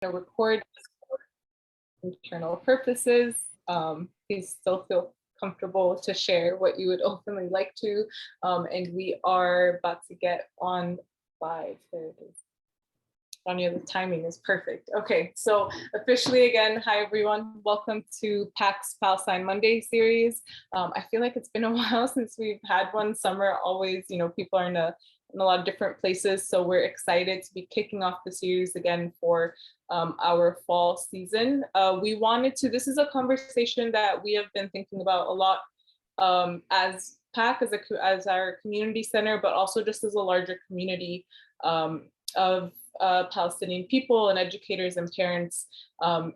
to record for internal purposes. Please still feel comfortable to share what you would ultimately like to. And we are about to get on live. There it is. Sonia, the timing is perfect. Okay, so officially again, hi everyone. Welcome to PAC's Palestine Monday series. I feel like it's been a while since we've had one. Summer always, people are in a lot of different places. So we're excited to be kicking off the series again for our fall season. This is a conversation that we have been thinking about a lot as PAC, as our community center, but also just as a larger community of Palestinian people and educators and parents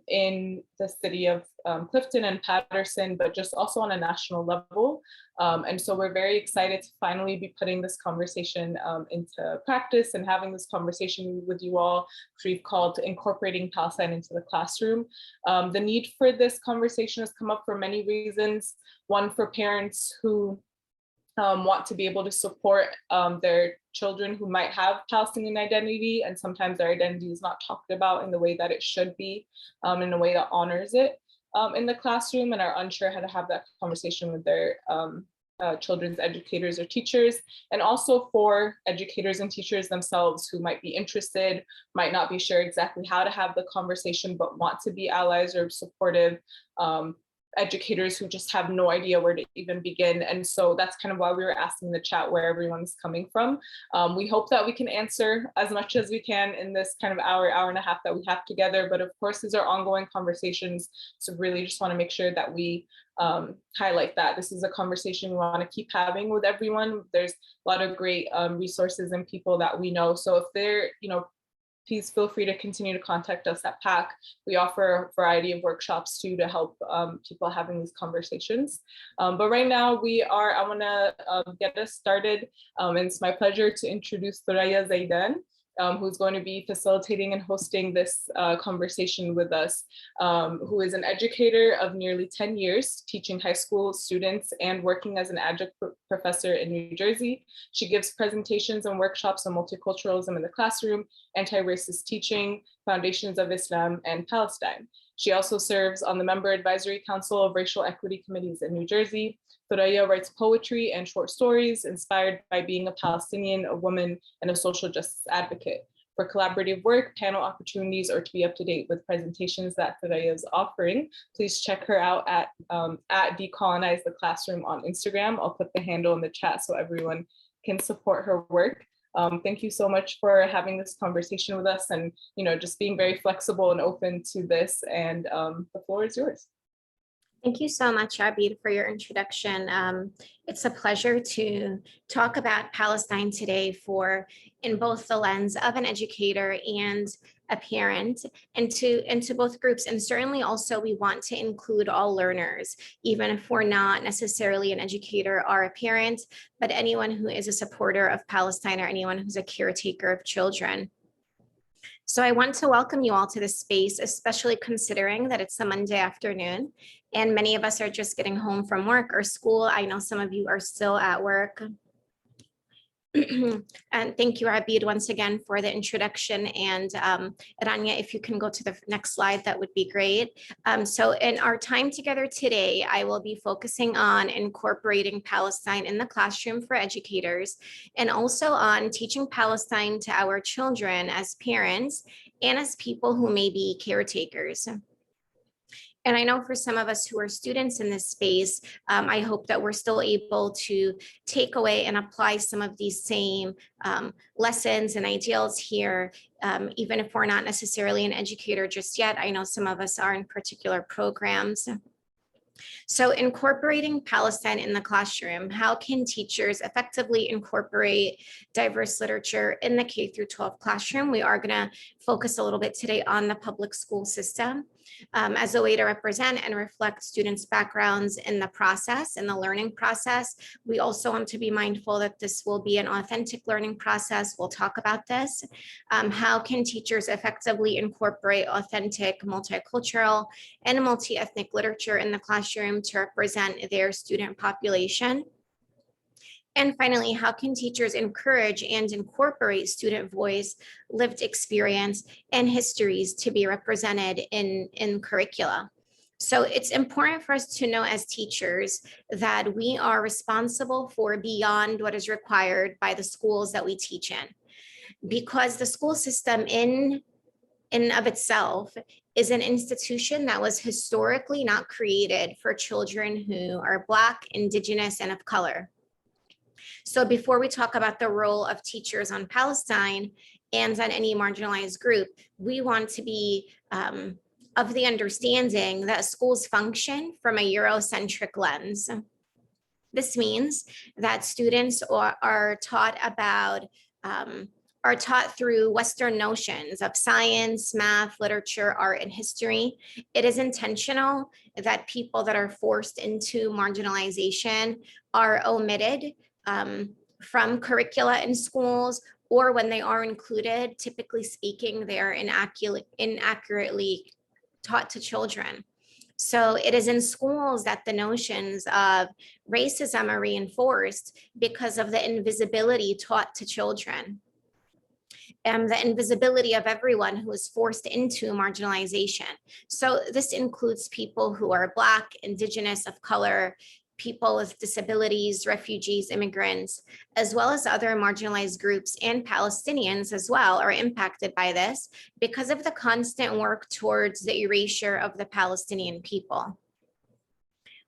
in the city of Clifton and Patterson, but just also on a national level. And so we're very excited to finally be putting this conversation into practice and having this conversation with you all, which we've called Incorporating Palestine into the Classroom. The need for this conversation has come up for many reasons. One, for parents who want to be able to support their children who might have Palestinian identity, and sometimes their identity is not talked about in the way that it should be, in a way that honors it in the classroom, and are unsure how to have that conversation with their children's educators or teachers, and also for educators and teachers themselves who might be interested, might not be sure exactly how to have the conversation, but want to be allies or supportive. Educators who just have no idea where to even begin. And so that's kind of why we were asking the chat where everyone's coming from. We hope that we can answer as much as we can in this kind of hour and a half that we have together. But of course, these are ongoing conversations. So really just want to make sure that we highlight that this is a conversation we want to keep having with everyone. There's a lot of great resources and people that we know. So if they're, please feel free to continue to contact us at PAC. We offer a variety of workshops too to help people having these conversations. But right now I want to get us started. And it's my pleasure to introduce Thoraya Zaidan, who's going to be facilitating and hosting this conversation with us, who is an educator of nearly 10 years, teaching high school students and working as an adjunct professor in New Jersey. She gives presentations and workshops on multiculturalism in the classroom, anti-racist teaching, foundations of Islam, and Palestine. She also serves on the Member Advisory Council of Racial Equity Committees in New Jersey. Thoraya writes poetry and short stories inspired by being a Palestinian, a woman, and a social justice advocate. For collaborative work, panel opportunities, or to be up to date with presentations that Thoraya is offering, please check her out at Decolonize the Classroom on Instagram. I'll put the handle in the chat so everyone can support her work. Thank you so much for having this conversation with us and just being very flexible and open to this. And the floor is yours. Thank you so much, Abid, for your introduction. It's a pleasure to talk about Palestine today in both the lens of an educator and a parent, and to both groups. And certainly also we want to include all learners, even if we're not necessarily an educator or a parent, but anyone who is a supporter of Palestine or anyone who's a caretaker of children. So I want to welcome you all to this space, especially considering that it's a Monday afternoon and many of us are just getting home from work or school. I know some of you are still at work. And thank you, Abid, once again for the introduction. And Rania, if you can go to the next slide, that would be great. So in our time together today, I will be focusing on incorporating Palestine in the classroom for educators, and also on teaching Palestine to our children as parents and as people who may be caretakers. And I know for some of us who are students in this space, I hope that we're still able to take away and apply some of these same lessons and ideals here, even if we're not necessarily an educator just yet. I know some of us are in particular programs. So incorporating Palestine in the classroom, how can teachers effectively incorporate diverse literature in the K through 12 classroom? We are going to focus a little bit today on the public school system as a way to represent and reflect students' backgrounds in the process, in the learning process. We also want to be mindful that this will be an authentic learning process. We'll talk about this. How can teachers effectively incorporate authentic, multicultural, and multi-ethnic literature in the classroom to represent their student population? And finally, how can teachers encourage and incorporate student voice, lived experience, and histories to be represented in curricula? So it's important for us to know as teachers that we are responsible for beyond what is required by the schools that we teach in. Because the school system in of itself is an institution that was historically not created for children who are Black, Indigenous, and of color. So before we talk about the role of teachers on Palestine and on any marginalized group, we want to be of the understanding that schools function from a Eurocentric lens. This means that students are taught about are taught through Western notions of science, math, literature, art, and history. It is intentional that people that are forced into marginalization are omitted from curricula in schools, or when they are included, typically speaking, they are inaccurately taught to children. So it is in schools that the notions of racism are reinforced because of the invisibility taught to children. And the invisibility of everyone who is forced into marginalization. So this includes people who are Black, Indigenous, of color, people with disabilities, refugees, immigrants, as well as other marginalized groups, and Palestinians as well are impacted by this because of the constant work towards the erasure of the Palestinian people.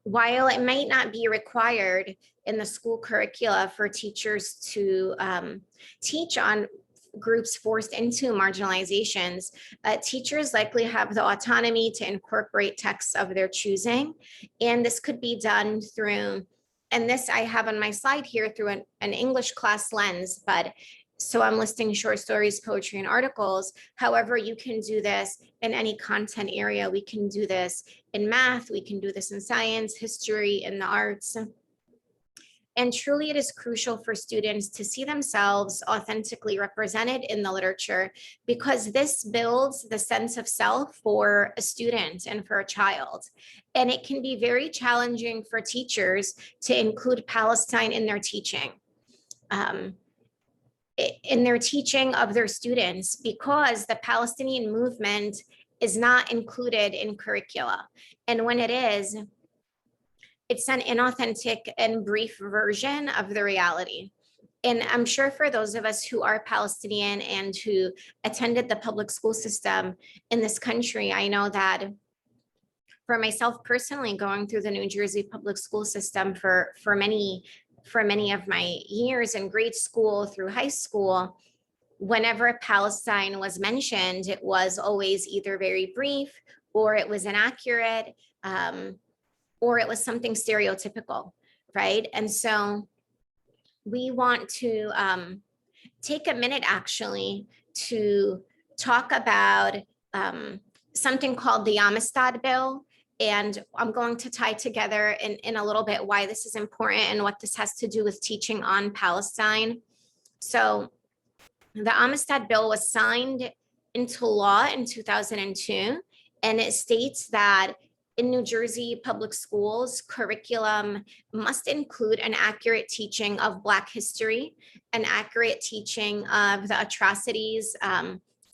While it might not be required in the school curricula for teachers to teach on groups forced into marginalizations, teachers likely have the autonomy to incorporate texts of their choosing. And this could be done through, and this I have on my slide here, through an English class lens, but so I'm listing short stories, poetry, and articles. However, you can do this in any content area. We can do this in math, we can do this in science, history, and the arts. And truly, it is crucial for students to see themselves authentically represented in the literature, because this builds the sense of self for a student and for a child. And it can be very challenging for teachers to include Palestine in their teaching. In their teaching of their students, because the Palestinian movement is not included in curricula. And when it is, it's an inauthentic and brief version of the reality. And I'm sure for those of us who are Palestinian and who attended the public school system in this country, I know that for myself personally, going through the New Jersey public school system for many of my years in grade school through high school, whenever Palestine was mentioned, it was always either very brief, or it was inaccurate, or it was something stereotypical, right? And so we want to take a minute actually to talk about something called the Amistad Bill. And I'm going to tie together in a little bit why this is important and what this has to do with teaching on Palestine. So the Amistad Bill was signed into law in 2002, and it states that in New Jersey public schools, curriculum must include an accurate teaching of Black history, an accurate teaching of the atrocities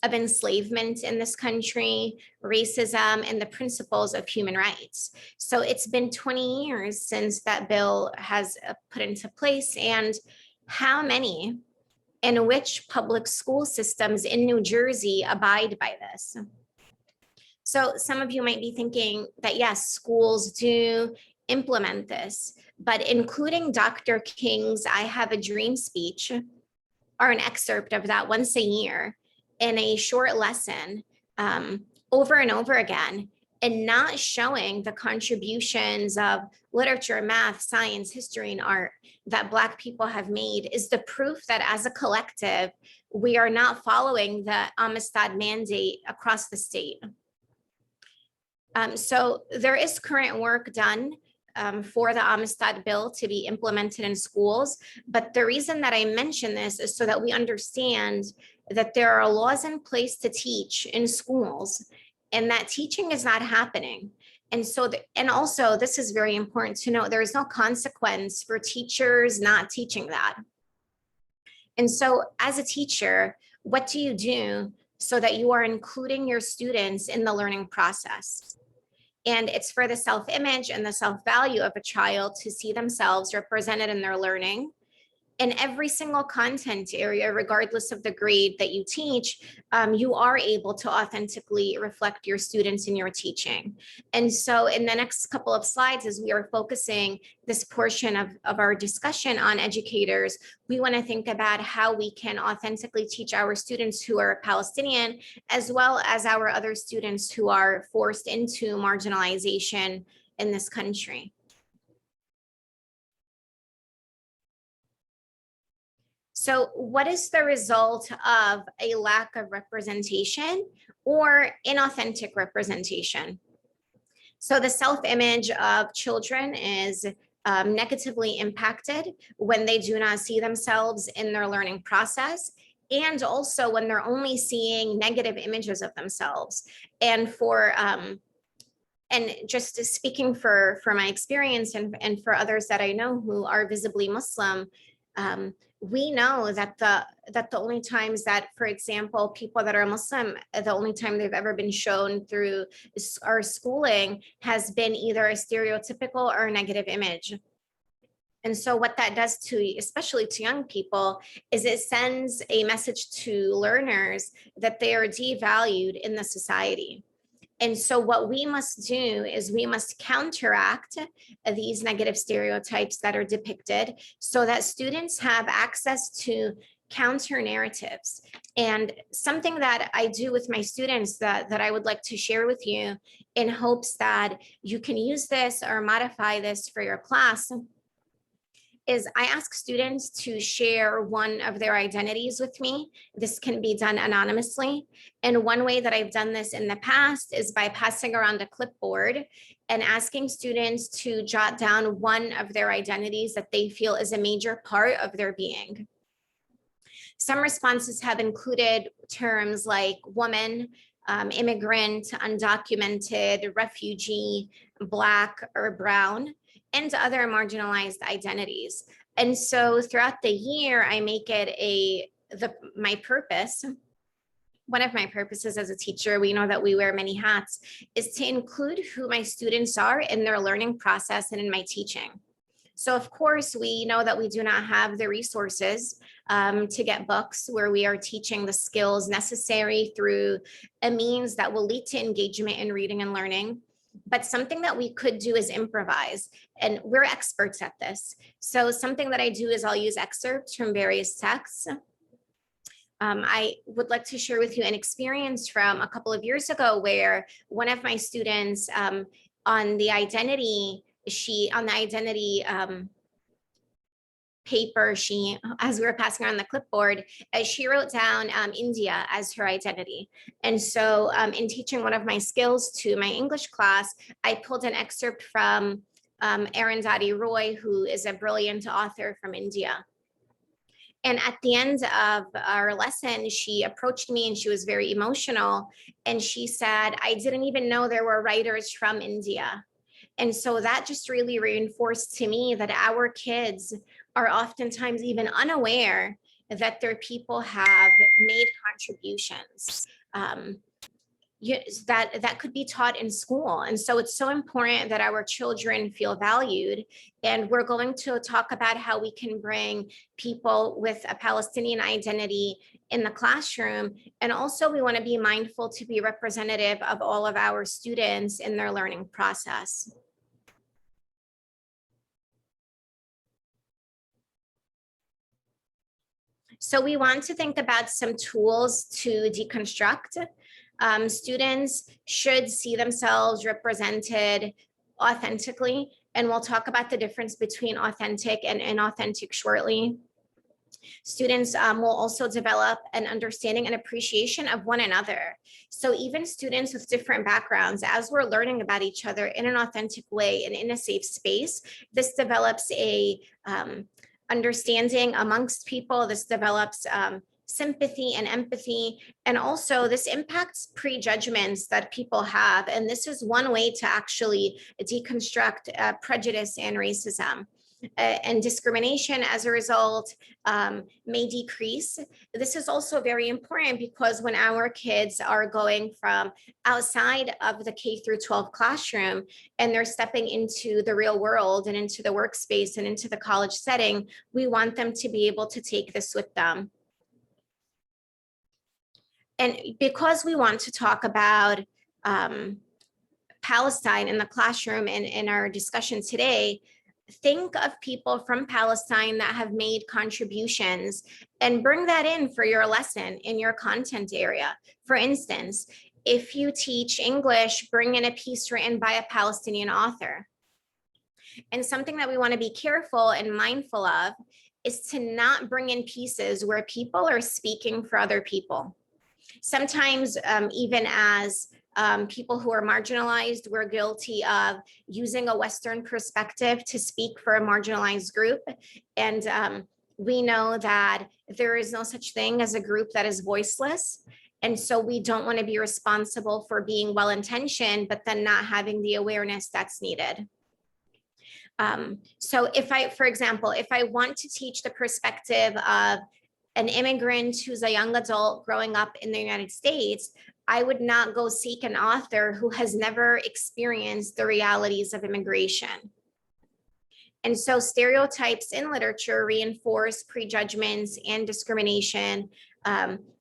of enslavement in this country, racism, and the principles of human rights. So it's been 20 years since that bill has put into place, and how many and which public school systems in New Jersey abide by this? So some of you might be thinking that yes, schools do implement this, but including Dr. King's I Have a Dream speech, or an excerpt of that once a year in a short lesson over and over again, and not showing the contributions of literature, math, science, history, and art that Black people have made is the proof that as a collective, we are not following the Amistad mandate across the state. So there is current work done for the Amistad Bill to be implemented in schools. But the reason that I mention this is so that we understand that there are laws in place to teach in schools, and that teaching is not happening. And so, and also this is very important to note, there is no consequence for teachers not teaching that. And so as a teacher, what do you do so that you are including your students in the learning process? And it's for the self-image and the self-value of a child to see themselves represented in their learning. In every single content area, regardless of the grade that you teach, you are able to authentically reflect your students in your teaching. And so in the next couple of slides, as we are focusing this portion of our discussion on educators, we want to think about how we can authentically teach our students who are Palestinian, as well as our other students who are forced into marginalization in this country. So what is the result of a lack of representation or inauthentic representation? So the self-image of children is negatively impacted when they do not see themselves in their learning process, and also when they're only seeing negative images of themselves. And and just speaking for my experience and for others that I know who are visibly Muslim, we know that the only times that, for example, people that are Muslim, the only time they've ever been shown through our schooling has been either a stereotypical or a negative image. And so what that does to, especially to young people, is it sends a message to learners that they are devalued in the society. And so what we must do is we must counteract these negative stereotypes that are depicted so that students have access to counter narratives. And something that I do with my students that I would like to share with you in hopes that you can use this or modify this for your class is I ask students to share one of their identities with me. This can be done anonymously. And one way that I've done this in the past is by passing around a clipboard and asking students to jot down one of their identities that they feel is a major part of their being. Some responses have included terms like woman, immigrant, undocumented, refugee, Black or brown, and other marginalized identities. And so throughout the year, I make it my purpose. One of my purposes as a teacher, we know that we wear many hats, is to include who my students are in their learning process and in my teaching. So of course, we know that we do not have the resources to get books where we are teaching the skills necessary through a means that will lead to engagement in reading and learning. But something that we could do is improvise, and we're experts at this. So something that I do is I'll use excerpts from various texts. I would like to share with you an experience from a couple of years ago where one of my students on the identity paper, as we were passing around the clipboard, she wrote down India as her identity. And so in teaching one of my skills to my English class, I pulled an excerpt from Arundhati Roy, who is a brilliant author from India. And at the end of our lesson, she approached me and she was very emotional. And she said, I didn't even know there were writers from India. And so that just really reinforced to me that our kids are oftentimes even unaware that their people have made contributions that could be taught in school. And so it's so important that our children feel valued. And we're going to talk about how we can bring people with a Palestinian identity in the classroom. And also we want to be mindful to be representative of all of our students in their learning process. So we want to think about some tools to deconstruct. Students should see themselves represented authentically, and we'll talk about the difference between authentic and inauthentic shortly. Students will also develop an understanding and appreciation of one another. So even students with different backgrounds, as we're learning about each other in an authentic way and in a safe space, this develops a understanding amongst people. This develops sympathy and empathy. And also this impacts prejudgments that people have. And this is one way to actually deconstruct prejudice and racism. And discrimination as a result may decrease. This is also very important because when our kids are going from outside of the K through 12 classroom and they're stepping into the real world and into the workspace and into the college setting, we want them to be able to take this with them. And because we want to talk about Palestine in the classroom and in our discussion today, think of people from Palestine that have made contributions and bring that in for your lesson in your content area. For instance, if you teach English, bring in a piece written by a Palestinian author. And something that we want to be careful and mindful of is to not bring in pieces where people are speaking for other people. Sometimes even as people who are marginalized, we're guilty of using a Western perspective to speak for a marginalized group. And we know that there is no such thing as a group that is voiceless. And so we don't want to be responsible for being well-intentioned, but then not having the awareness that's needed. So for example, if I want to teach the perspective of an immigrant who's a young adult growing up in the United States, I would not go seek an author who has never experienced the realities of immigration. And so stereotypes in literature reinforce prejudgments and discrimination.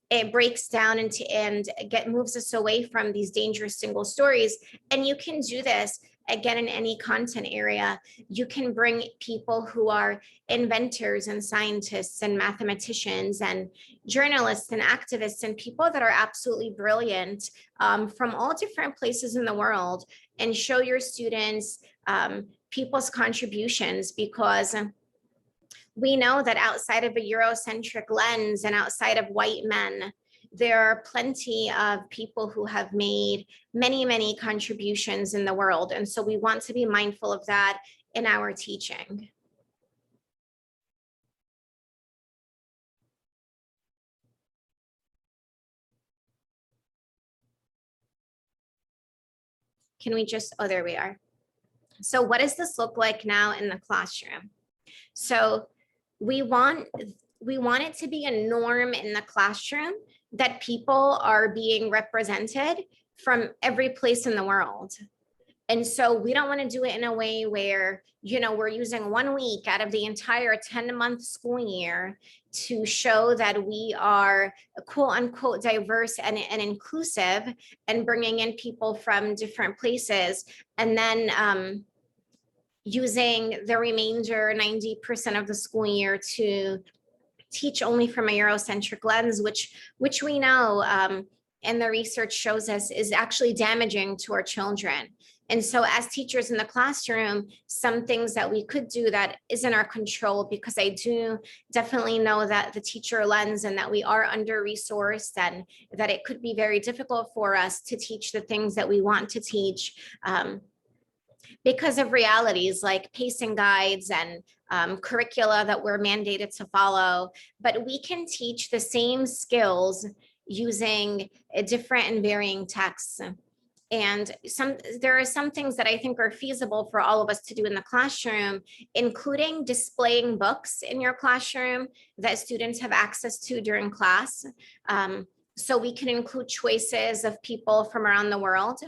It breaks down into and moves us away from these dangerous single stories. And you can do this again in any content area. You can bring people who are inventors and scientists and mathematicians and journalists and activists and people that are absolutely brilliant from all different places in the world, and show your students people's contributions, because we know that outside of a Eurocentric lens and outside of white men, there are plenty of people who have made many, many contributions in the world. And so we want to be mindful of that in our teaching. Can we just, oh, there we are. So what does this look like now in the classroom? So we want it to be a norm in the classroom that people are being represented from every place in the world. And so we don't want to do it in a way where, you know, we're using 1 week out of the entire 10-month school year to show that we are quote unquote diverse and inclusive, and bringing in people from different places, and then using the remainder 90% of the school year to teach only from a Eurocentric lens, which we know and the research shows us is actually damaging to our children. And so as teachers in the classroom, some things that we could do that is in our control, because I do definitely know that the teacher lens and that we are under-resourced, and that it could be very difficult for us to teach the things that we want to teach because of realities like pacing guides and curricula that we're mandated to follow. But we can teach the same skills using different and varying texts. And there are some things that I think are feasible for all of us to do in the classroom, including displaying books in your classroom that students have access to during class. So we can include choices of people from around the world,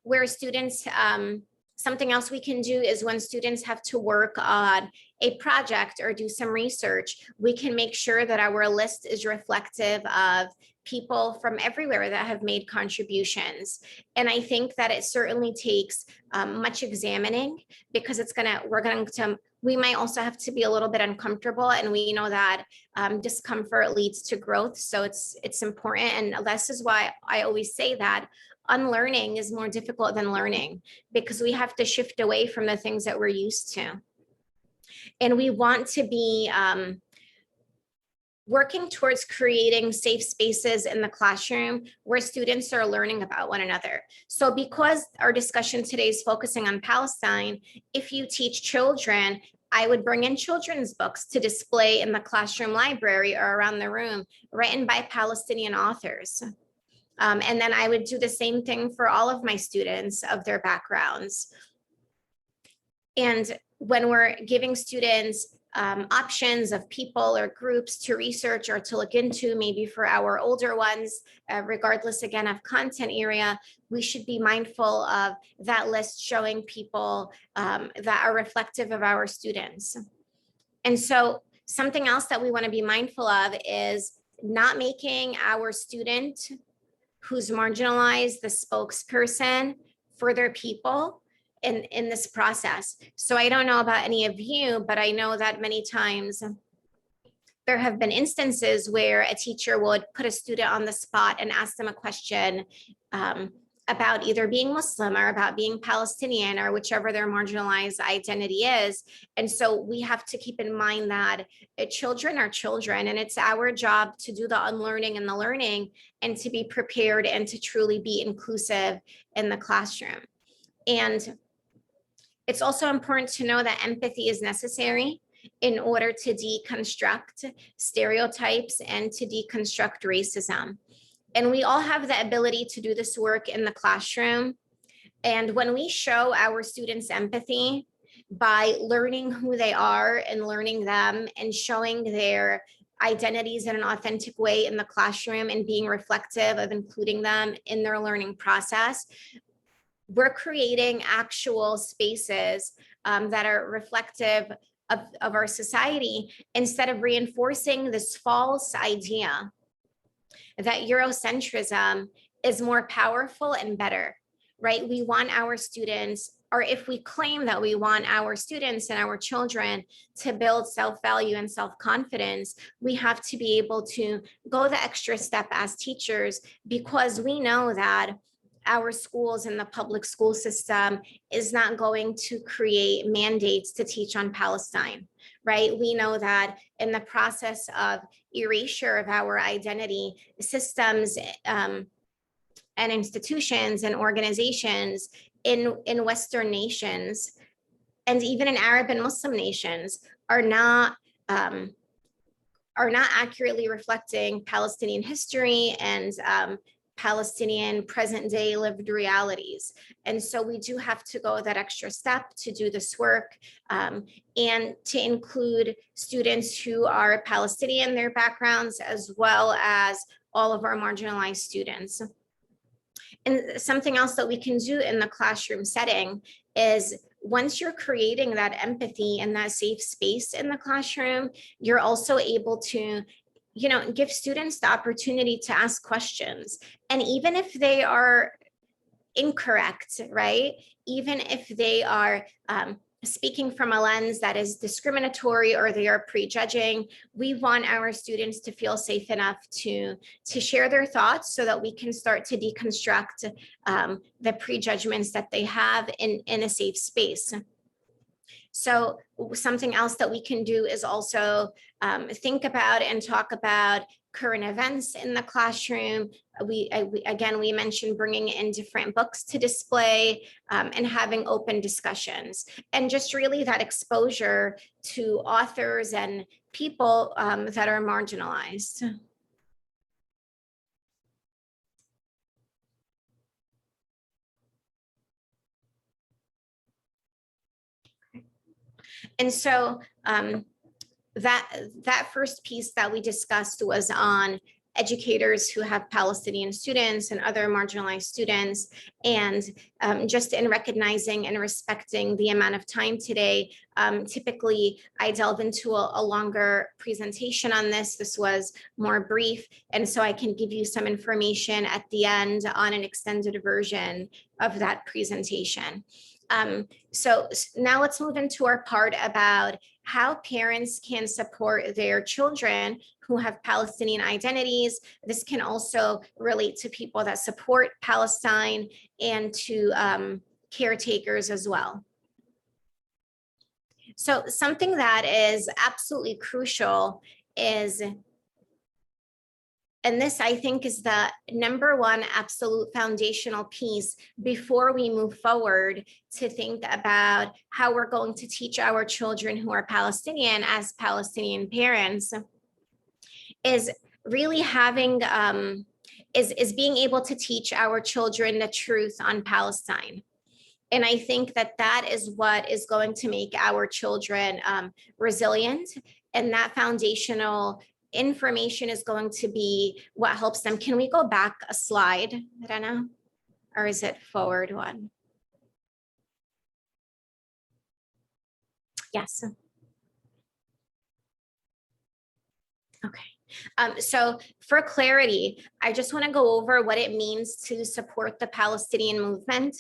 where students, something else we can do is when students have to work on a project or do some research, we can make sure that our list is reflective of people from everywhere that have made contributions. And I think that it certainly takes much examining, because we might also have to be a little bit uncomfortable, and we know that discomfort leads to growth. So it's important. And this is why I always say that unlearning is more difficult than learning, because we have to shift away from the things that we're used to. And we want to be working towards creating safe spaces in the classroom where students are learning about one another. So because our discussion today is focusing on Palestine, if you teach children I would bring in children's books to display in the classroom library or around the room, written by Palestinian authors. And then I would do the same thing for all of my students of their backgrounds. And when we're giving students options of people or groups to research or to look into, maybe for our older ones, regardless again of content area, we should be mindful of that list showing people that are reflective of our students. And so something else that we want to be mindful of is not making our student who's marginalized the spokesperson for their people in this process. So I don't know about any of you, but I know that many times there have been instances where a teacher would put a student on the spot and ask them a question about either being Muslim or about being Palestinian or whichever their marginalized identity is. And so we have to keep in mind that children are children, and it's our job to do the unlearning and the learning and to be prepared and to truly be inclusive in the classroom. And it's also important to know that empathy is necessary in order to deconstruct stereotypes and to deconstruct racism. And we all have the ability to do this work in the classroom. And when we show our students empathy by learning who they are and learning them and showing their identities in an authentic way in the classroom and being reflective of including them in their learning process, we're creating actual spaces that are reflective of our society, instead of reinforcing this false idea that Eurocentrism is more powerful and better, right? We want our students, or if we claim that we want our students and our children to build self-value and self-confidence, we have to be able to go the extra step as teachers, because we know that our schools and the public school system is not going to create mandates to teach on Palestine, right? We know that in the process of erasure of our identity, systems and institutions and organizations in Western nations, and even in Arab and Muslim nations, are not accurately reflecting Palestinian history and Palestinian present day lived realities. And so we do have to go that extra step to do this work and to include students who are Palestinian, their backgrounds, as well as all of our marginalized students. And something else that we can do in the classroom setting is, once you're creating that empathy and that safe space in the classroom, you're also able to give students the opportunity to ask questions. And even if they are incorrect, right? Even if they are speaking from a lens that is discriminatory or they are prejudging, we want our students to feel safe enough to share their thoughts so that we can start to deconstruct the prejudgments that they have in a safe space. So something else that we can do is also think about and talk about current events in the classroom. We mentioned bringing in different books to display and having open discussions, and just really that exposure to authors and people that are marginalized. And so that first piece that we discussed was on educators who have Palestinian students and other marginalized students. And just in recognizing and respecting the amount of time today, typically I delve into a longer presentation on this. This was more brief. And so I can give you some information at the end on an extended version of that presentation. So now let's move into our part about how parents can support their children who have Palestinian identities. This can also relate to people that support Palestine and to caretakers as well. So something that is absolutely crucial is And this, I think, is the number one absolute foundational piece before we move forward to think about how we're going to teach our children who are Palestinian as Palestinian parents, is really having, is being able to teach our children the truth on Palestine. And I think that that is what is going to make our children resilient, and that foundational information is going to be what helps them. Can we go back a slide, Rana? Or is it forward one? Yes. Okay. So for clarity, I just want to go over what it means to support the Palestinian movement.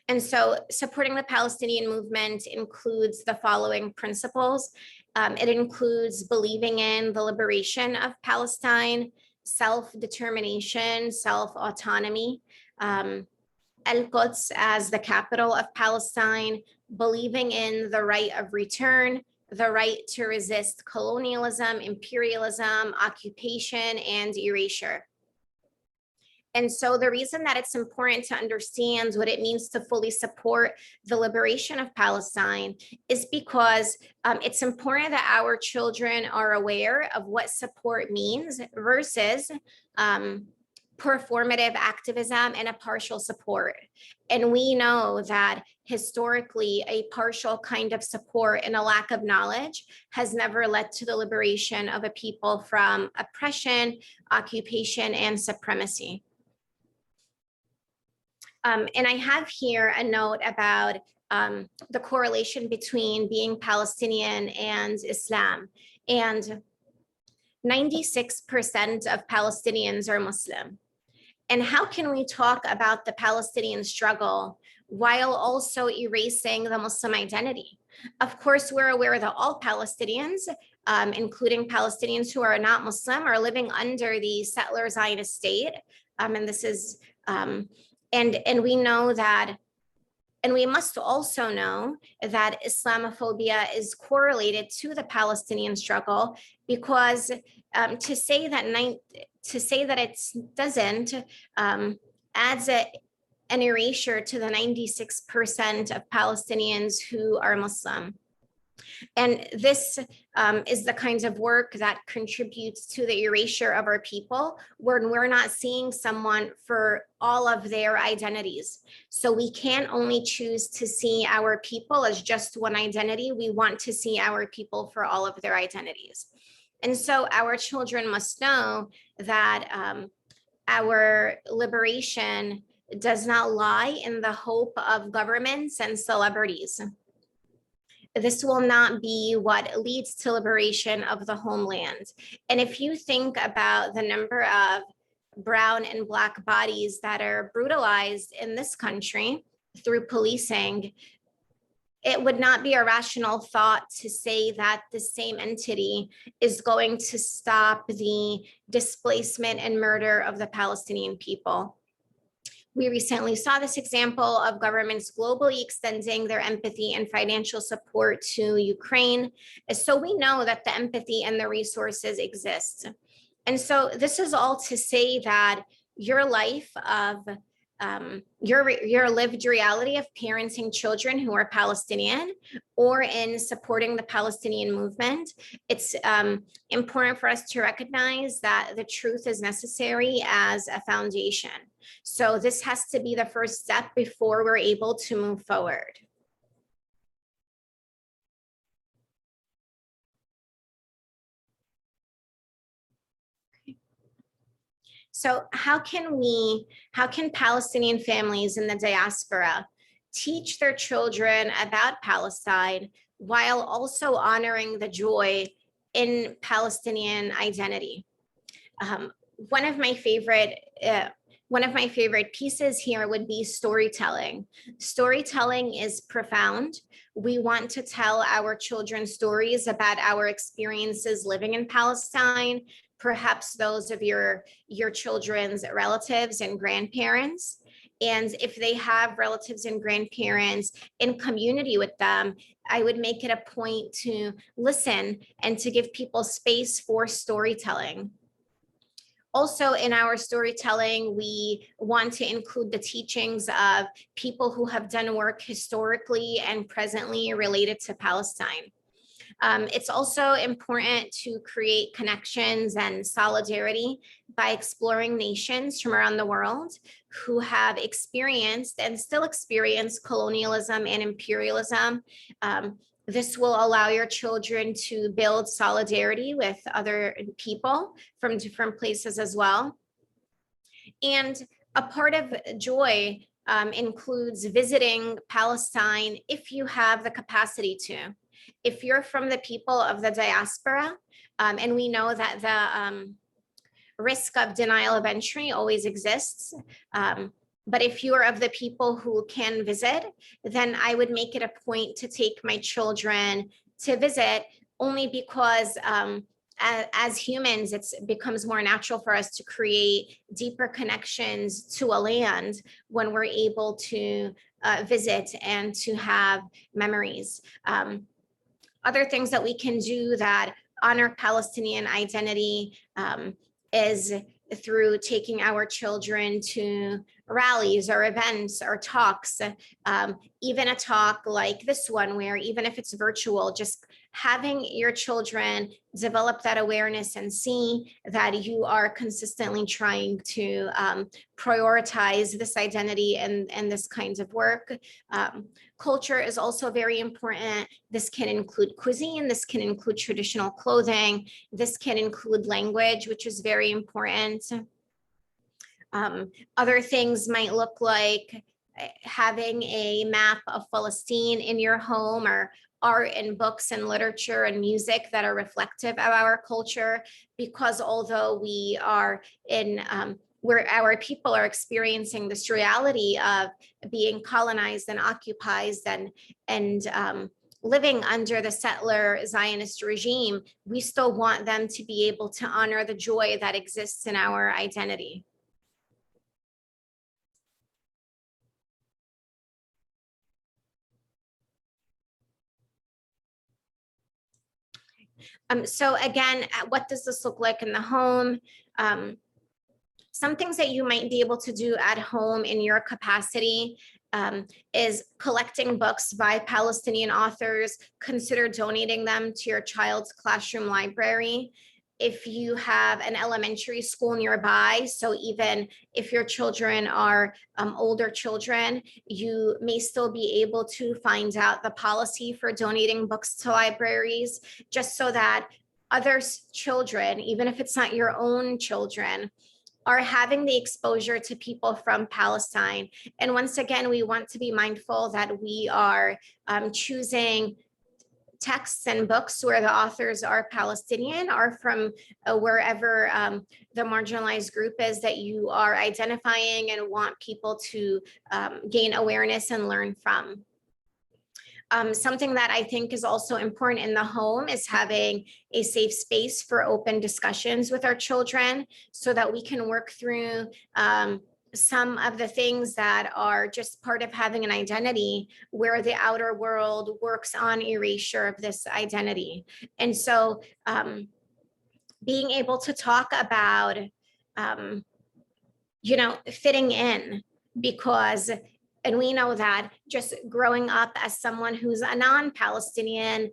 And so supporting the Palestinian movement includes the following principles. It includes believing in the liberation of Palestine, self-determination, self-autonomy, Al-Quds as the capital of Palestine, believing in the right of return, the right to resist colonialism, imperialism, occupation, and erasure. And so the reason that it's important to understand what it means to fully support the liberation of Palestine is because it's important that our children are aware of what support means versus performative activism and a partial support. And we know that historically, a partial kind of support and a lack of knowledge has never led to the liberation of a people from oppression, occupation, and supremacy. And I have here a note about the correlation between being Palestinian and Islam. And 96% of Palestinians are Muslim. And how can we talk about the Palestinian struggle while also erasing the Muslim identity? Of course, we're aware that all Palestinians, including Palestinians who are not Muslim, are living under the settler Zionist state. And this is, and we know that, and we must also know that Islamophobia is correlated to the Palestinian struggle, because to say that it doesn't adds an erasure to the 96% of Palestinians who are Muslim. And this is the kinds of work that contributes to the erasure of our people, when we're not seeing someone for all of their identities. So we can't only choose to see our people as just one identity. We want to see our people for all of their identities. And so our children must know that our liberation does not lie in the hope of governments and celebrities. This will not be what leads to liberation of the homeland. And if you think about the number of brown and Black bodies that are brutalized in this country through policing, it would not be a rational thought to say that the same entity is going to stop the displacement and murder of the Palestinian people. We recently saw this example of governments globally extending their empathy and financial support to Ukraine. So we know that the empathy and the resources exist. And so this is all to say that your life of your lived reality of parenting children who are Palestinian or in supporting the Palestinian movement, it's important for us to recognize that the truth is necessary as a foundation. So this has to be the first step before we're able to move forward. So how can Palestinian families in the diaspora teach their children about Palestine while also honoring the joy in Palestinian identity? One of my favorite pieces here would be storytelling. Storytelling is profound. We want to tell our children stories about our experiences living in Palestine, perhaps those of your children's relatives and grandparents. And if they have relatives and grandparents in community with them, I would make it a point to listen and to give people space for storytelling. Also, in our storytelling, we want to include the teachings of people who have done work historically and presently related to Palestine. It's also important to create connections and solidarity by exploring nations from around the world who have experienced and still experience colonialism and imperialism. This will allow your children to build solidarity with other people from different places as well. And a part of joy includes visiting Palestine if you have the capacity to. If you're from the people of the diaspora, and we know that the risk of denial of entry always exists, but if you are of the people who can visit, then I would make it a point to take my children to visit, only because as humans, it becomes more natural for us to create deeper connections to a land when we're able to visit and to have memories. Other things that we can do that honor Palestinian identity is through taking our children to rallies or events or talks, even a talk like this one, where even if it's virtual, just having your children develop that awareness and see that you are consistently trying to prioritize this identity and this kinds of work. Culture is also very important. This can include cuisine, this can include traditional clothing, this can include language, which is very important. Other things might look like having a map of Palestine in your home, or art and books and literature and music that are reflective of our culture, because although we are in where our people are experiencing this reality of being colonized and occupied and living under the settler Zionist regime, we still want them to be able to honor the joy that exists in our identity. So again, what does this look like in the home? Some things that you might be able to do at home in your capacity is collecting books by Palestinian authors. Consider donating them to your child's classroom library. If you have an elementary school nearby, so even if your children are older children, you may still be able to find out the policy for donating books to libraries, just so that other children, even if it's not your own children, are having the exposure to people from Palestine. And once again, we want to be mindful that we are choosing texts and books where the authors are Palestinian or from wherever the marginalized group is that you are identifying and want people to gain awareness and learn from. Something that I think is also important in the home is having a safe space for open discussions with our children, so that we can work through some of the things that are just part of having an identity, where the outer world works on erasure of this identity. And so being able to talk about, fitting in, because, and we know that just growing up as someone who's a non-Palestinian,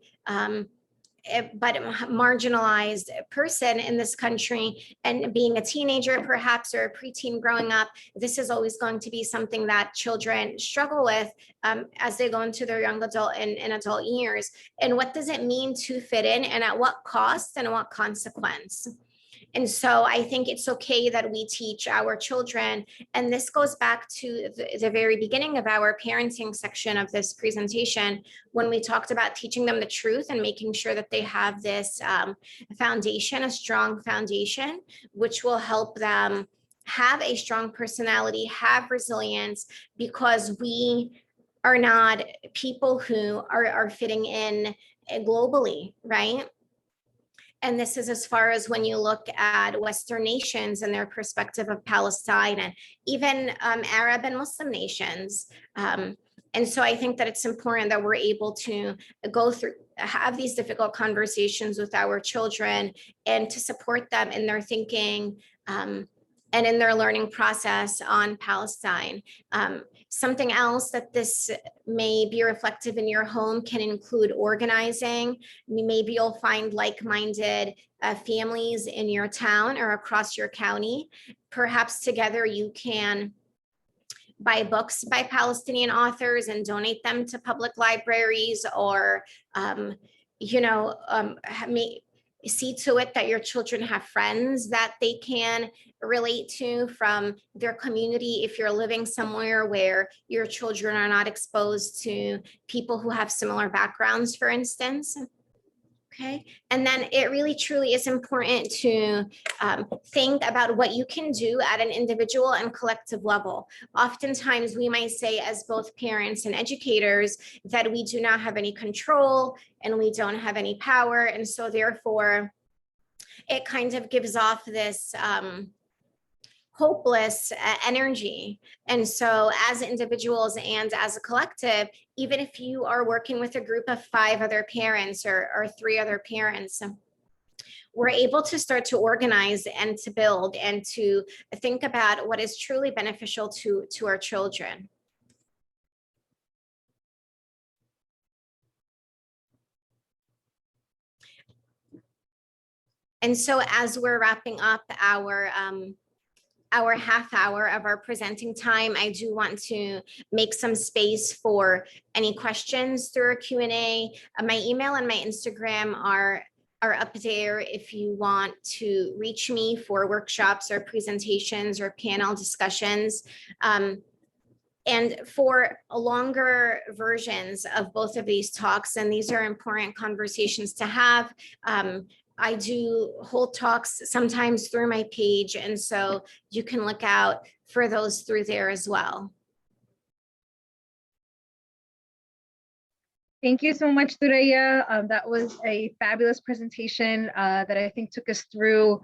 but marginalized person in this country, and being a teenager perhaps, or a preteen growing up, this is always going to be something that children struggle with as they go into their young adult and adult years. And what does it mean to fit in, and at what cost and what consequence? And so I think it's okay that we teach our children, and this goes back to the very beginning of our parenting section of this presentation, when we talked about teaching them the truth and making sure that they have this foundation, a strong foundation, which will help them have a strong personality, have resilience, because we are not people who are fitting in globally, right? And this is as far as when you look at Western nations and their perspective of Palestine, and even Arab and Muslim nations. And so I think that it's important that we're able to have these difficult conversations with our children, and to support them in their thinking and in their learning process on Palestine. Something else that this may be reflective in your home can include organizing. Maybe you'll find like-minded families in your town or across your county. Perhaps together you can buy books by Palestinian authors and donate them to public libraries, or see to it that your children have friends that they can relate to from their community if you're living somewhere where your children are not exposed to people who have similar backgrounds, for instance. Okay, and then it really truly is important to think about what you can do at an individual and collective level. Oftentimes we might say, as both parents and educators, that we do not have any control and we don't have any power, and so therefore it kind of gives off this hopeless energy. And so as individuals and as a collective, even if you are working with a group of 5 other parents or 3 other parents, we're able to start to organize and to build and to think about what is truly beneficial to our children. And so as we're wrapping up our half hour of our presenting time, I do want to make some space for any questions through our Q&A. My email and my Instagram are up there if you want to reach me for workshops or presentations or panel discussions. And for longer versions of both of these talks, and these are important conversations to have, I do hold talks sometimes through my page, and so you can look out for those through there as well. Thank you so much, Thuraya. That was a fabulous presentation that I think took us through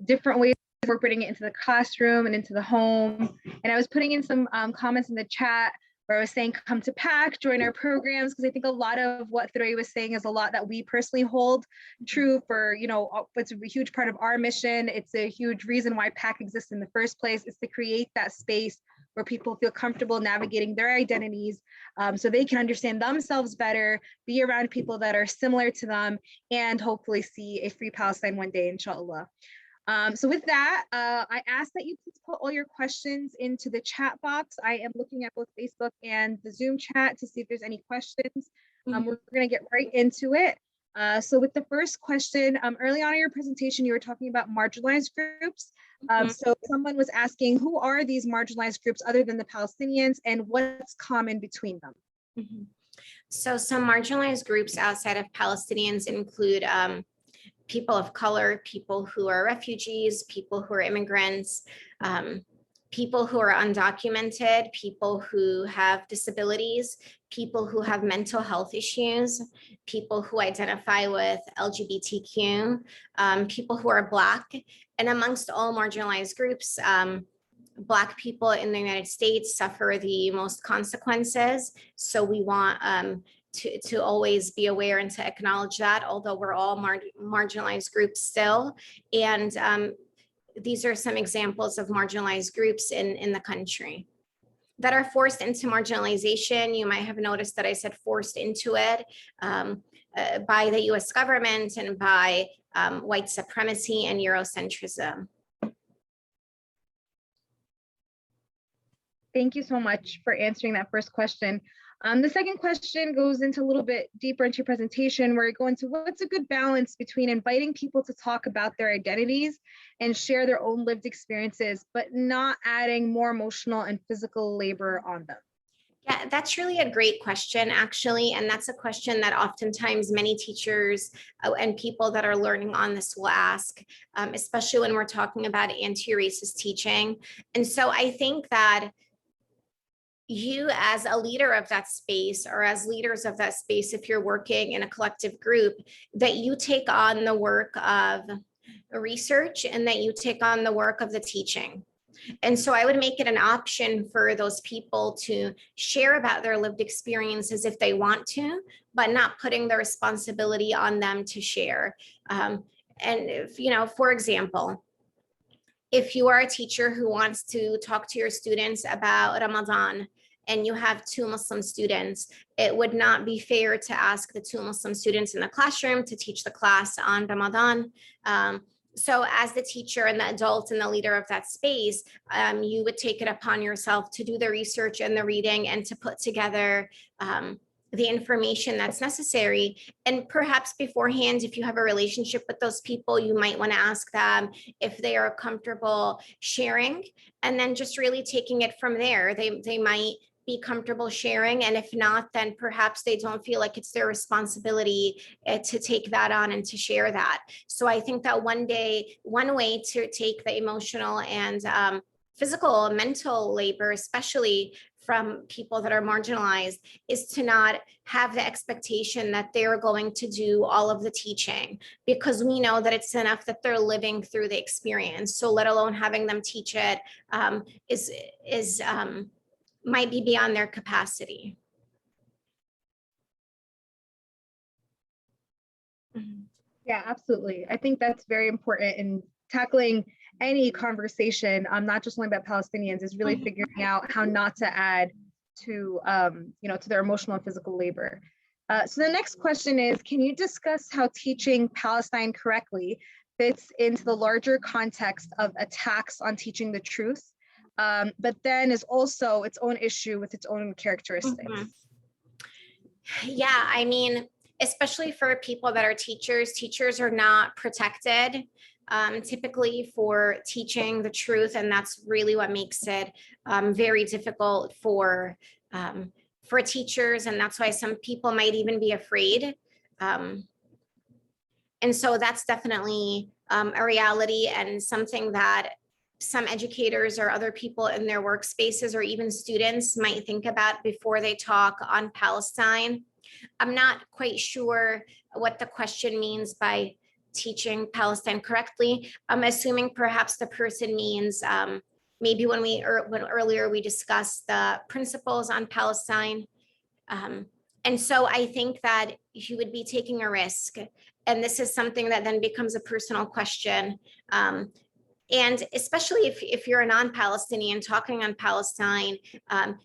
different ways of incorporating it into the classroom and into the home. And I was putting in some comments in the chat where I was saying, come to PAC, join our programs, because I think a lot of what Thuraya was saying is a lot that we personally hold true for, it's a huge part of our mission. It's a huge reason why PAC exists in the first place, is to create that space where people feel comfortable navigating their identities so they can understand themselves better, be around people that are similar to them, and hopefully see a free Palestine one day, inshallah. So with that, I ask that you please put all your questions into the chat box. I am looking at both Facebook and the Zoom chat to see if there's any questions. We're going to get right into it. So with the first question, early on in your presentation, you were talking about marginalized groups. So someone was asking, who are these marginalized groups other than the Palestinians, and what's common between them? So some marginalized groups outside of Palestinians include people of color, people who are refugees, people who are immigrants, people who are undocumented, people who have disabilities, people who have mental health issues, people who identify with LGBTQ, people who are Black. And amongst all marginalized groups, Black people in the United States suffer the most consequences. So we want to always be aware and to acknowledge that, although we're all marginalized groups still. And these are some examples of marginalized groups in the country that are forced into marginalization. You might have noticed that I said forced into it by the US government and by white supremacy and Eurocentrism. Thank you so much for answering that first question. The second question goes into a little bit deeper into your presentation, where you go into what's a good balance between inviting people to talk about their identities and share their own lived experiences, but not adding more emotional and physical labor on them. Yeah, that's really a great question, actually. And that's a question that oftentimes many teachers and people that are learning on this will ask, especially when we're talking about anti-racist teaching. And so I think that you as a leader of that space, or as leaders of that space, if you're working in a collective group, that you take on the work of research and that you take on the work of the teaching. And so I would make it an option for those people to share about their lived experiences if they want to, but not putting the responsibility on them to share. And if, for example, if you are a teacher who wants to talk to your students about Ramadan and you have 2 Muslim students, it would not be fair to ask the 2 Muslim students in the classroom to teach the class on Ramadan. So as the teacher and the adult and the leader of that space, you would take it upon yourself to do the research and the reading and to put together the information that's necessary. And perhaps beforehand, if you have a relationship with those people, you might want to ask them if they are comfortable sharing, and then just really taking it from there. They might be comfortable sharing, and if not, then perhaps they don't feel like it's their responsibility to take that on and to share that. So I think that one way to take the emotional and physical, mental labor, especially from people that are marginalized, is to not have the expectation that they're going to do all of the teaching, because we know that it's enough that they're living through the experience. So let alone having them teach it might be beyond their capacity. Yeah, absolutely. I think that's very important in tackling any conversation, not just only about Palestinians, is really figuring out how not to add to, to their emotional and physical labor. So the next question is, can you discuss how teaching Palestine correctly fits into the larger context of attacks on teaching the truth, but then is also its own issue with its own characteristics? Yeah, I mean, especially for people that are teachers are not protected typically for teaching the truth, and that's really what makes it very difficult for teachers, and that's why some people might even be afraid. And so that's definitely a reality, and something that some educators or other people in their workspaces or even students might think about before they talk on Palestine. I'm not quite sure what the question means by teaching Palestine correctly. I'm assuming perhaps the person means maybe when earlier we discussed the principles on Palestine. And so I think that you would be taking a risk. And this is something that then becomes a personal question. And especially if you're a non-Palestinian talking on Palestine,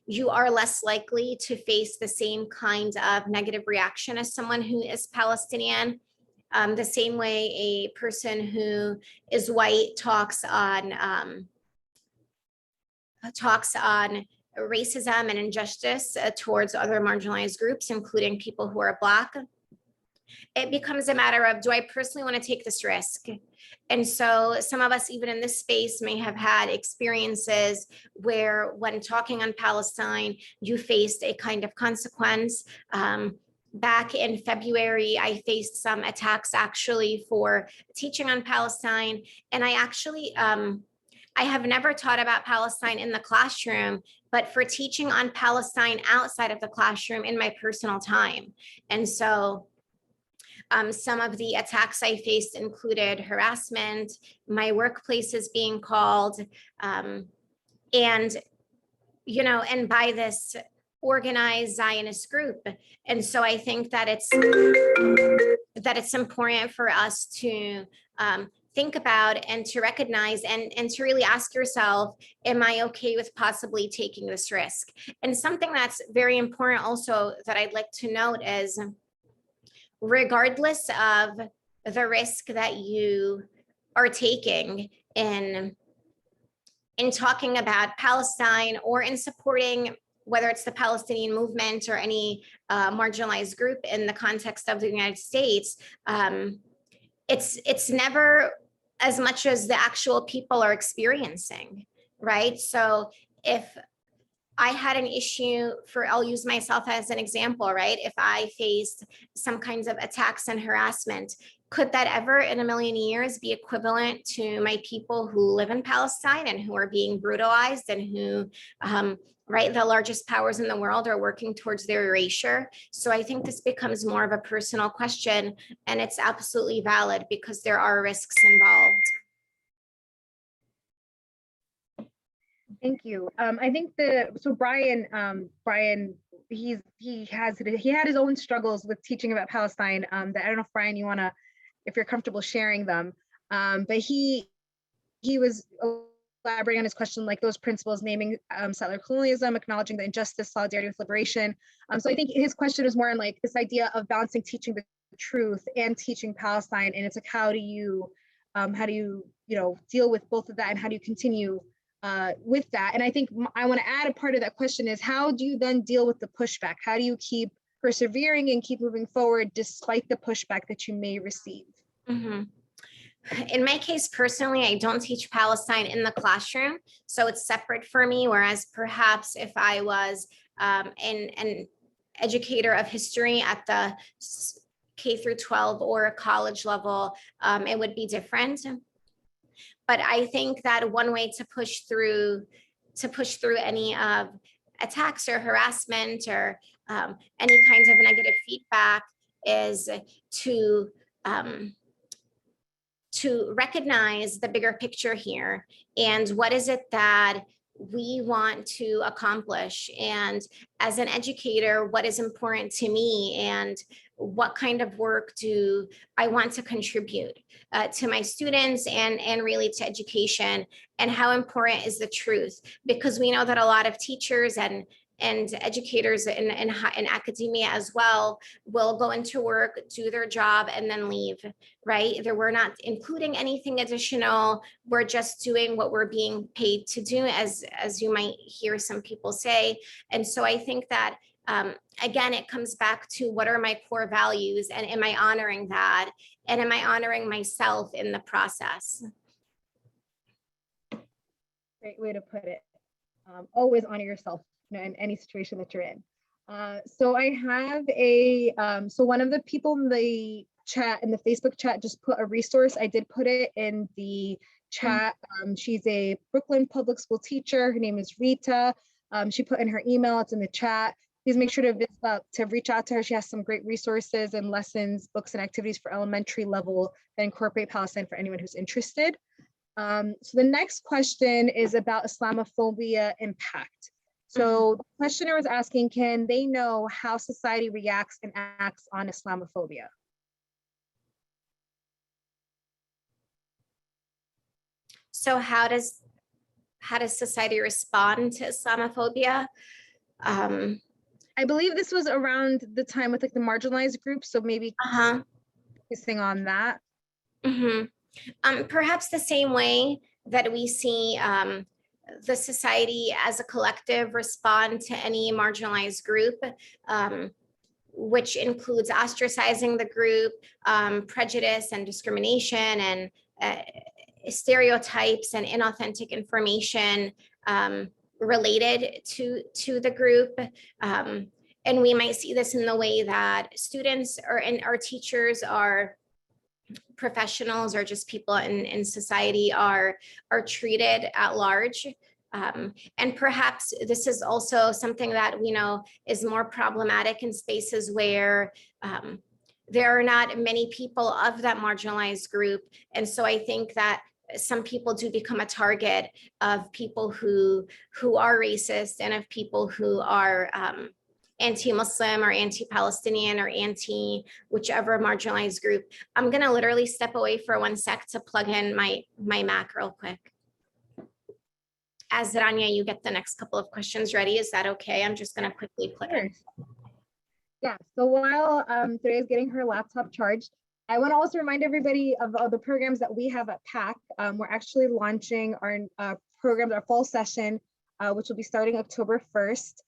you are less likely to face the same kind of negative reaction as someone who is Palestinian. The same way a person who is white talks on racism and injustice towards other marginalized groups, including people who are Black. It becomes a matter of, do I personally want to take this risk? And so some of us, even in this space, may have had experiences where when talking on Palestine, you faced a kind of consequence. Back in February, I faced some attacks actually for teaching on Palestine. And I actually, I have never taught about Palestine in the classroom, but for teaching on Palestine outside of the classroom in my personal time. And so some of the attacks I faced included harassment, my workplace is being called, and by this organized Zionist group. And so I think that it's important for us to think about and to recognize and to really ask yourself, am I okay with possibly taking this risk? And something that's very important also that I'd like to note is, regardless of the risk that you are taking in talking about Palestine or in supporting, whether it's the Palestinian movement or any marginalized group in the context of the United States, it's never as much as the actual people are experiencing, right? So if I had an issue I'll use myself as an example, right? If I faced some kinds of attacks and harassment, could that ever in a million years be equivalent to my people who live in Palestine and who are being brutalized and who, right, the largest powers in the world are working towards their erasure? So I think this becomes more of a personal question, and it's absolutely valid because there are risks involved. Thank you. I think Brian, he had his own struggles with teaching about Palestine. That I don't know if Brian, if you're comfortable sharing them, but he he was elaborating on his question, like those principles, naming settler colonialism, acknowledging the injustice, solidarity with liberation. So I think his question is more on like this idea of balancing teaching the truth and teaching Palestine, and it's like how do you deal with both of that, and how do you continue with that? And I think I want to add a part of that question is how do you then deal with the pushback? How do you keep persevering and keep moving forward despite the pushback that you may receive? Mm-hmm. In my case, personally, I don't teach Palestine in the classroom, so it's separate for me. Whereas perhaps if I was an educator of history at the K through 12 or a college level, it would be different. But I think that one way to push through any attacks or harassment or any kinds of negative feedback is to recognize the bigger picture here and what is it that we want to accomplish, and as an educator, what is important to me, and what kind of work do I want to contribute to my students and really to education, and how important is the truth, because we know that a lot of teachers and educators in academia as well will go into work, do their job, and then leave, right? We're not including anything additional. We're just doing what we're being paid to do, as you might hear some people say. And so I think that, again, it comes back to what are my core values, and am I honoring that? And am I honoring myself in the process? Great way to put it. Always honor yourself in any situation that you're in. So I have so one of the people in the chat, in the Facebook chat, just put a resource. I did put it in the chat. She's a Brooklyn public school teacher. Her name is Rita. She put in her email, it's in the chat. Please make sure to reach out to her. She has some great resources and lessons, books, and activities for elementary level that incorporate Palestine for anyone who's interested. So the next question is about Islamophobia impact. So the questioner was asking, can they know how society reacts and acts on Islamophobia? So how does society respond to Islamophobia? I believe this was around the time with like the marginalized groups, so maybe focusing on that. Perhaps the same way that we see the society as a collective respond to any marginalized group, which includes ostracizing the group, prejudice and discrimination, and stereotypes and inauthentic information related to the group. And we might see this in the way that students and our teachers are professionals, or just people in society are treated at large. And perhaps this is also something that we know is more problematic in spaces where there are not many people of that marginalized group. And so I think that some people do become a target of people who are racist, and of people who are anti-Muslim or anti-Palestinian or anti whichever marginalized group. I'm gonna literally step away for 1 sec to plug in my Mac real quick. As Rania, you get the next couple of questions ready. Is that okay? I'm just gonna quickly put in. Yeah, so while Threa is getting her laptop charged, I want to also remind everybody of the programs that we have at PAC. We're actually launching our programs, our fall session, which will be starting October 1st.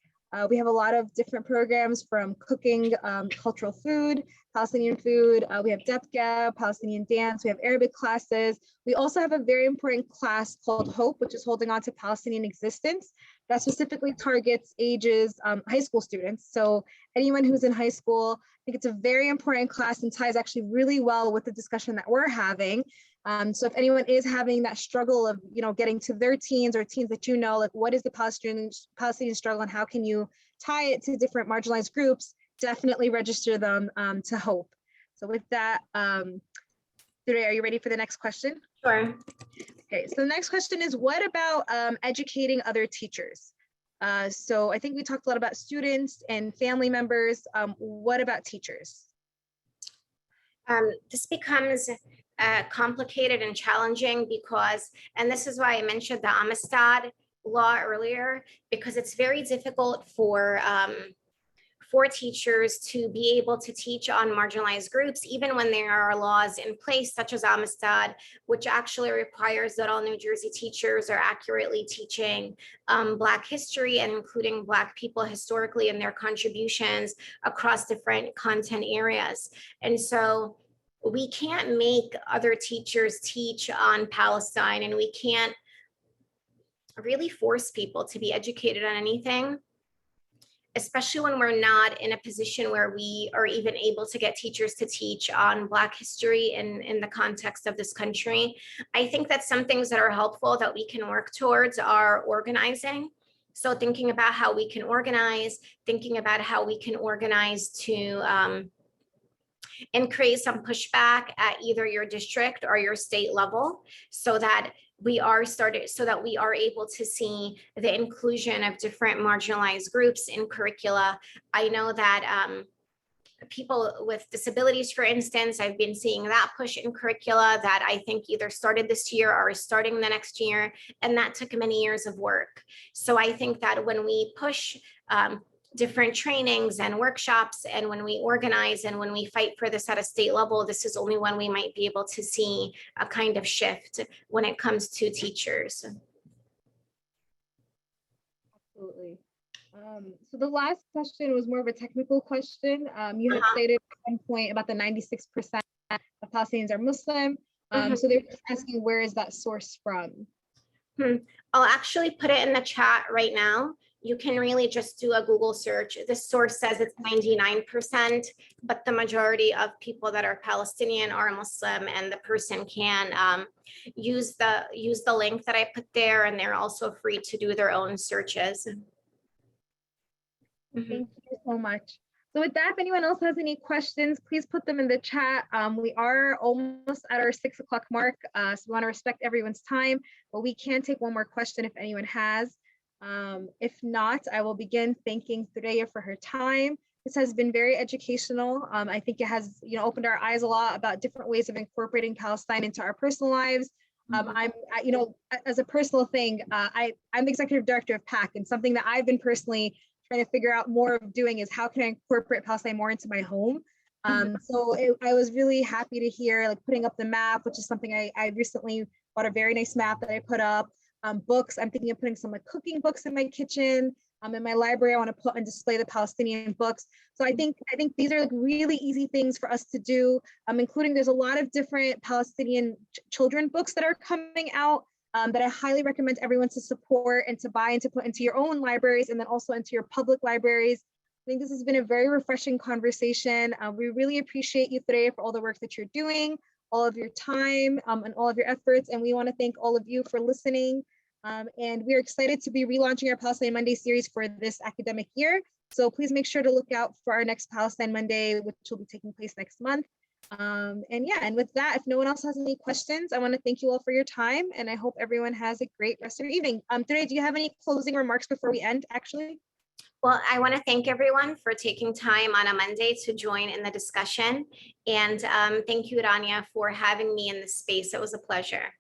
We have a lot of different programs, from cooking cultural food, Palestinian food. We have Depka, Palestinian dance. We have Arabic classes. We also have a very important class called Hope, which is holding on to Palestinian existence, that specifically targets ages high school students. So anyone who's in high school, I think it's a very important class and ties actually really well with the discussion that we're having. So if anyone is having that struggle of, getting to their teens, or teens that like what is the Palestinian struggle and how can you tie it to different marginalized groups, definitely register them to Hope. So with that, Threa, are you ready for the next question? Sure. Okay, so the next question is, what about educating other teachers? So I think we talked a lot about students and family members. What about teachers? This becomes complicated and challenging because, and this is why I mentioned the Amistad law earlier, because it's very difficult for teachers to be able to teach on marginalized groups, even when there are laws in place such as Amistad, which actually requires that all New Jersey teachers are accurately teaching Black history and including Black people historically in their contributions across different content areas. And so we can't make other teachers teach on Palestine, and we can't really force people to be educated on anything, especially when we're not in a position where we are even able to get teachers to teach on Black history in the context of this country. I think that some things that are helpful that we can work towards are organizing. So thinking about how we can organize, thinking about how we can organize to and create some pushback at either your district or your state level so that we are able to see the inclusion of different marginalized groups in curricula. I know that people with disabilities, for instance, I've been seeing that push in curricula that I think either started this year or is starting the next year, and that took many years of work. So I think that when we push different trainings and workshops, and when we organize and when we fight for this at a state level, this is only when we might be able to see a kind of shift when it comes to teachers. Absolutely. So the last question was more of a technical question. You had stated at one point about the 96% of Palestinians are Muslim. So they're just asking, where is that source from? I'll actually put it in the chat right now. You can really just do a Google search. This source says it's 99%, but the majority of people that are Palestinian are Muslim, and the person can use the link that I put there, and they're also free to do their own searches. Thank you so much. So with that, if anyone else has any questions, please put them in the chat. We are almost at our 6 o'clock mark, so we want to respect everyone's time, but we can take one more question if anyone has. If not, I will begin thanking Thuraya for her time. This has been very educational. I think it has opened our eyes a lot about different ways of incorporating Palestine into our personal lives. As a personal thing, I'm the executive director of PAC, and something that I've been personally trying to figure out more of doing is how can I incorporate Palestine more into my home. I was really happy to hear putting up the map, which is something I recently bought a very nice map that I put up. Books, I'm thinking of putting some cooking books in my kitchen. In my library, I want to put and display the Palestinian books. So I think these are really easy things for us to do, including there's a lot of different Palestinian children books that are coming out that I highly recommend everyone to support and to buy and to put into your own libraries, and then also into your public libraries. I think this has been a very refreshing conversation. We really appreciate you today for all the work that you're doing, all of your time, and all of your efforts. And we want to thank all of you for listening. And we're excited to be relaunching our Palestine Monday series for this academic year. So please make sure to look out for our next Palestine Monday, which will be taking place next month. And with that, if no one else has any questions, I want to thank you all for your time, and I hope everyone has a great rest of your evening. Today, do you have any closing remarks before we end, actually? Well, I want to thank everyone for taking time on a Monday to join in the discussion. And thank you, Rania, for having me in this space. It was a pleasure.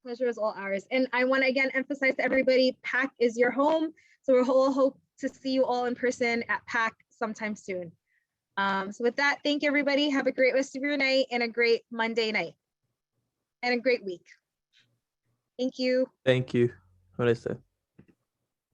Pleasure is all ours. And I want to again emphasize to everybody, PAC is your home. So we all hope to see you all in person at PAC sometime soon. So with that, thank you, everybody. Have a great rest of your night and a great Monday night and a great week. Thank you. Thank you. What is that?